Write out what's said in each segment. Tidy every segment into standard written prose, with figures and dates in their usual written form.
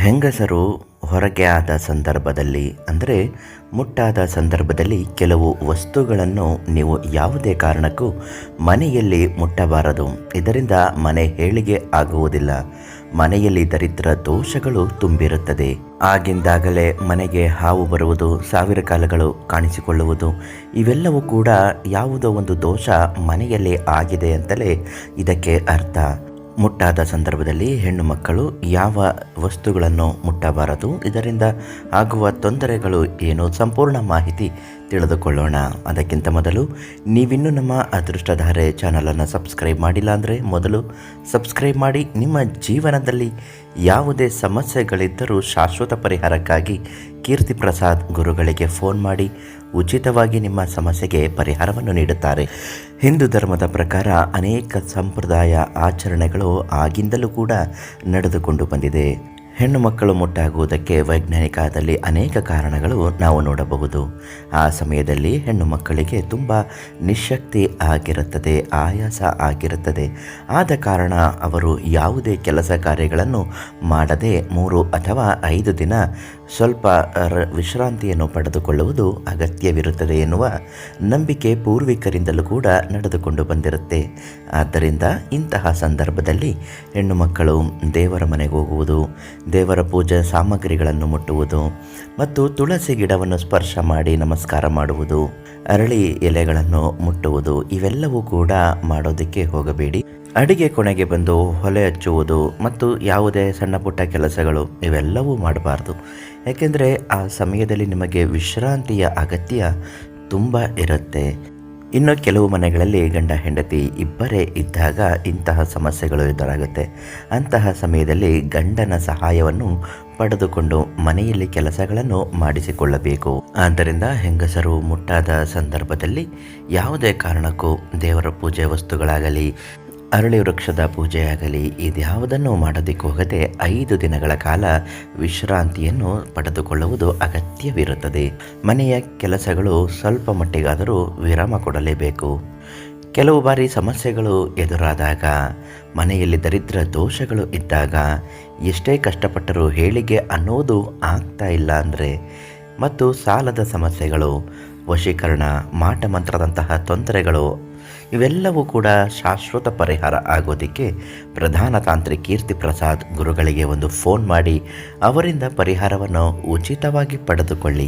ಹೆಂಗಸರು ಹೊರಗೆ ಆದ ಸಂದರ್ಭದಲ್ಲಿ ಅಂದರೆ ಮುಟ್ಟಾದ ಸಂದರ್ಭದಲ್ಲಿ ಕೆಲವು ವಸ್ತುಗಳನ್ನು ನೀವು ಯಾವುದೇ ಕಾರಣಕ್ಕೂ ಮನೆಯಲ್ಲಿ ಮುಟ್ಟಬಾರದು. ಇದರಿಂದ ಮನೆ ಏಳಿಗೆ ಆಗುವುದಿಲ್ಲ. ಮನೆಯಲ್ಲಿ ದರಿದ್ರ ದೋಷಗಳು ತುಂಬಿರುತ್ತದೆ. ಆಗಿಂದಾಗಲೇ ಮನೆಗೆ ಹಾವು ಬರುವುದು, ಸಾವಿರ ಕಾಲಗಳು ಕಾಣಿಸಿಕೊಳ್ಳುವುದು, ಇವೆಲ್ಲವೂ ಕೂಡ ಯಾವುದೋ ಒಂದು ದೋಷ ಮನೆಯಲ್ಲಿ ಆಗಿದೆ ಅಂತಲೇ ಇದಕ್ಕೆ ಅರ್ಥ. ಮುಟ್ಟಾದ ಸಂದರ್ಭದಲ್ಲಿ ಹೆಣ್ಣು ಮಕ್ಕಳು ಯಾವ ವಸ್ತುಗಳನ್ನು ಮುಟ್ಟಬಾರದು, ಇದರಿಂದ ಆಗುವ ತೊಂದರೆಗಳು ಏನು, ಸಂಪೂರ್ಣ ಮಾಹಿತಿ ತಿಳಿದುಕೊಳ್ಳೋಣ. ಅದಕ್ಕಿಂತ ಮೊದಲು ನೀವಿನ್ನೂ ನಮ್ಮ ಅದೃಷ್ಟಧಾರೆ ಚಾನಲನ್ನು ಸಬ್ಸ್ಕ್ರೈಬ್ ಮಾಡಿಲ್ಲ ಅಂದರೆ ಮೊದಲು ಸಬ್ಸ್ಕ್ರೈಬ್ ಮಾಡಿ. ನಿಮ್ಮ ಜೀವನದಲ್ಲಿ ಯಾವುದೇ ಸಮಸ್ಯೆಗಳಿದ್ದರೂ ಶಾಶ್ವತ ಪರಿಹಾರಕ್ಕಾಗಿ ಕೀರ್ತಿ ಪ್ರಸಾದ್ ಗುರುಗಳಿಗೆ ಫೋನ್ ಮಾಡಿ ಉಚಿತವಾಗಿ ನಿಮ್ಮ ಸಮಸ್ಯೆಗೆ ಪರಿಹಾರವನ್ನು ನೀಡುತ್ತಾರೆ. ಹಿಂದೂ ಧರ್ಮದ ಪ್ರಕಾರ ಅನೇಕ ಸಂಪ್ರದಾಯ ಆಚರಣೆಗಳು ಆಗಿಂದಲೂ ಕೂಡ ನಡೆದುಕೊಂಡು ಬಂದಿದೆ. ಹೆಣ್ಣು ಮಕ್ಕಳು ಮುಟ್ಟಾಗುವುದಕ್ಕೆ ವೈಜ್ಞಾನಿಕದಲ್ಲಿ ಅನೇಕ ಕಾರಣಗಳು ನಾವು ನೋಡಬಹುದು. ಆ ಸಮಯದಲ್ಲಿ ಹೆಣ್ಣು ಮಕ್ಕಳಿಗೆ ತುಂಬ ನಿಶಕ್ತಿ ಆಗಿರುತ್ತದೆ, ಆಯಾಸ ಆಗಿರುತ್ತದೆ. ಆದ ಕಾರಣ ಅವರು ಯಾವುದೇ ಕೆಲಸ ಕಾರ್ಯಗಳನ್ನು ಮಾಡದೆ 3 ಅಥವಾ 5 ದಿನ ಸ್ವಲ್ಪ ವಿಶ್ರಾಂತಿಯನ್ನು ಪಡೆದುಕೊಳ್ಳುವುದು ಅಗತ್ಯವಿರುತ್ತದೆ ಎನ್ನುವ ನಂಬಿಕೆ ಪೂರ್ವಿಕರಿಂದಲೂ ಕೂಡ ನಡೆದುಕೊಂಡು ಬಂದಿರುತ್ತೆ. ಆದ್ದರಿಂದ ಇಂತಹ ಸಂದರ್ಭದಲ್ಲಿ ಹೆಣ್ಣು ಮಕ್ಕಳು ದೇವರ ಮನೆಗೆ ಹೋಗುವುದು, ದೇವರ ಪೂಜೆ ಸಾಮಗ್ರಿಗಳನ್ನು ಮುಟ್ಟುವುದು ಮತ್ತು ತುಳಸಿ ಗಿಡವನ್ನು ಸ್ಪರ್ಶ ಮಾಡಿ ನಮಸ್ಕಾರ ಮಾಡುವುದು, ಅರಳಿ ಎಲೆಗಳನ್ನು ಮುಟ್ಟುವುದು ಇವೆಲ್ಲವೂ ಕೂಡ ಮಾಡೋದಕ್ಕೆ ಹೋಗಬೇಡಿ. ಅಡಿಗೆ ಕೊನೆಗೆ ಬಂದು ಹೊಲೆ ಹಚ್ಚುವುದು ಮತ್ತು ಯಾವುದೇ ಸಣ್ಣ ಪುಟ್ಟ ಕೆಲಸಗಳು ಇವೆಲ್ಲವೂ ಮಾಡಬಾರ್ದು. ಯಾಕೆಂದರೆ ಆ ಸಮಯದಲ್ಲಿ ನಿಮಗೆ ವಿಶ್ರಾಂತಿಯ ಅಗತ್ಯ ತುಂಬ ಇರುತ್ತೆ. ಇನ್ನು ಕೆಲವು ಮನೆಗಳಲ್ಲಿ ಗಂಡ ಹೆಂಡತಿ ಇಬ್ಬರೇ ಇದ್ದಾಗ ಇಂತಹ ಸಮಸ್ಯೆಗಳು ಎದುರಾಗುತ್ತೆ. ಅಂತಹ ಸಮಯದಲ್ಲಿ ಗಂಡನ ಸಹಾಯವನ್ನು ಪಡೆದುಕೊಂಡು ಮನೆಯಲ್ಲಿ ಕೆಲಸಗಳನ್ನು ಮಾಡಿಸಿಕೊಳ್ಳಬೇಕು. ಆದ್ದರಿಂದ ಹೆಂಗಸರು ಮುಟ್ಟಾದ ಸಂದರ್ಭದಲ್ಲಿ ಯಾವುದೇ ಕಾರಣಕ್ಕೂ ದೇವರ ಪೂಜೆ ವಸ್ತುಗಳಾಗಲಿ, ಅರಳಿ ವೃಕ್ಷದ ಪೂಜೆಯಾಗಲಿ ಇದ್ಯಾವುದನ್ನು ಮಾಡೋದಕ್ಕೆ ಹೋಗದೆ 5 ದಿನಗಳ ಕಾಲ ವಿಶ್ರಾಂತಿಯನ್ನು ಪಡೆದುಕೊಳ್ಳುವುದು ಅಗತ್ಯವಿರುತ್ತದೆ. ಮನೆಯ ಕೆಲಸಗಳು ಸ್ವಲ್ಪ ಮಟ್ಟಿಗಾದರೂ ವಿರಾಮ ಕೊಡಲೇಬೇಕು. ಕೆಲವು ಬಾರಿ ಸಮಸ್ಯೆಗಳು ಎದುರಾದಾಗ, ಮನೆಯಲ್ಲಿ ದರಿದ್ರ ದೋಷಗಳು ಇದ್ದಾಗ, ಎಷ್ಟೇ ಕಷ್ಟಪಟ್ಟರೂ ಏಳಿಗೆ ಅನ್ನೋದು ಆಗ್ತಾ ಇಲ್ಲ ಅಂದರೆ, ಮತ್ತು ಸಾಲದ ಸಮಸ್ಯೆಗಳು, ವಶೀಕರಣ, ಮಾಟಮಂತ್ರದಂತಹ ತೊಂದರೆಗಳು ಇವೆಲ್ಲವೂ ಕೂಡ ಶಾಶ್ವತ ಪರಿಹಾರ ಆಗೋದಕ್ಕೆ ಪ್ರಧಾನ ತಾಂತ್ರಿಕ ಕೀರ್ತಿ ಪ್ರಸಾದ್ ಗುರುಗಳಿಗೆ ಒಂದು ಫೋನ್ ಮಾಡಿ ಅವರಿಂದ ಪರಿಹಾರವನ್ನು ಉಚಿತವಾಗಿ ಪಡೆದುಕೊಳ್ಳಿ.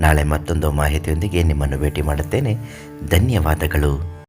ನಾಳೆ ಮತ್ತೊಂದು ಮಾಹಿತಿಯೊಂದಿಗೆ ನಿಮ್ಮನ್ನು ಭೇಟಿ ಮಾಡುತ್ತೇನೆ. ಧನ್ಯವಾದಗಳು.